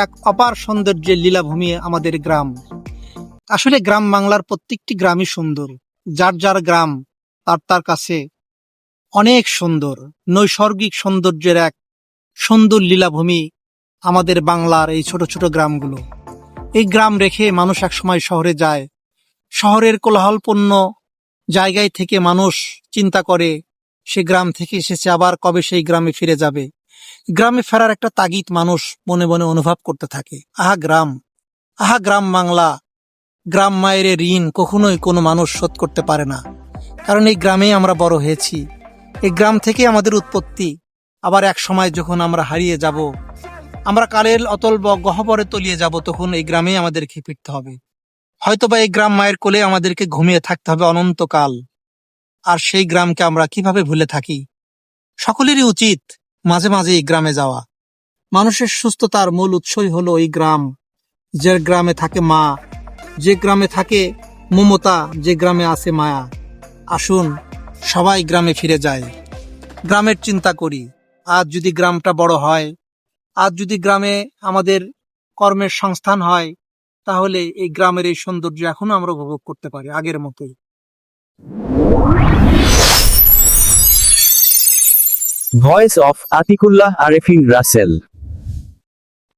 এক অপার সৌন্দর্যের লীলাভূমি আমাদের গ্রাম। আসলে গ্রাম বাংলার প্রত্যেকটি গ্রামই সুন্দর। যার যার গ্রাম তার তার কাছে অনেক সুন্দর। নৈসর্গিক সৌন্দর্যের এক সুন্দর লীলাভূমি আমাদের বাংলার এই ছোট ছোট গ্রামগুলো। এই গ্রাম রেখে মানুষ একসময় শহরে যায়। শহরের কোলাহলপূর্ণ জায়গায় থেকে মানুষ চিন্তা করে সে গ্রাম থেকে এসেছে, আবার কবে সেই গ্রামে ফিরে যাবে। গ্রামে ফেরার একটা তাগিদ মানুষ মনে মনে অনুভব করতে থাকে। আহা গ্রাম, আহা গ্রাম বাংলা। গ্রাম মায়ের ঋণ কখনোই কোনো মানুষ শোধ করতে পারে না, কারণ এই গ্রামেই আমরা বড় হয়েছি। এই গ্রাম থেকে আমাদের উৎপত্তি। আবার এক সময় যখন আমরা হারিয়ে যাব, আমরা কালের অতল গহ্বরে তলিয়ে যাব, তখন এই গ্রামেই আমাদেরকে ফিরতে হবে। হয়তোবা এই গ্রাম মায়ের কোলে আমাদেরকে ঘুমিয়ে থাকতে হবে অনন্তকাল। আর সেই গ্রামকে আমরা কিভাবে ভুলে থাকি? সকলেরই উচিত মাঝে মাঝে এই গ্রামে যাওয়া। মানুষের সুস্থতার মূল উৎসই হলো এই গ্রাম। যে গ্রামে থাকে মা, যে গ্রামে থাকে মমতা, যে গ্রামে আছে মায়া। আসুন সবাই গ্রামে ফিরে যায়, গ্রামের চিন্তা করি। আজ যদি গ্রামটা বড় হয়, আজ যদি গ্রামে আমাদের কর্মের সংস্থান হয়, তাহলে এই গ্রামের এই সৌন্দর্য এখনো আমরা উপভোগ করতে পারি আগের মতোই। Voice of Atiqullah Arefin Rasel.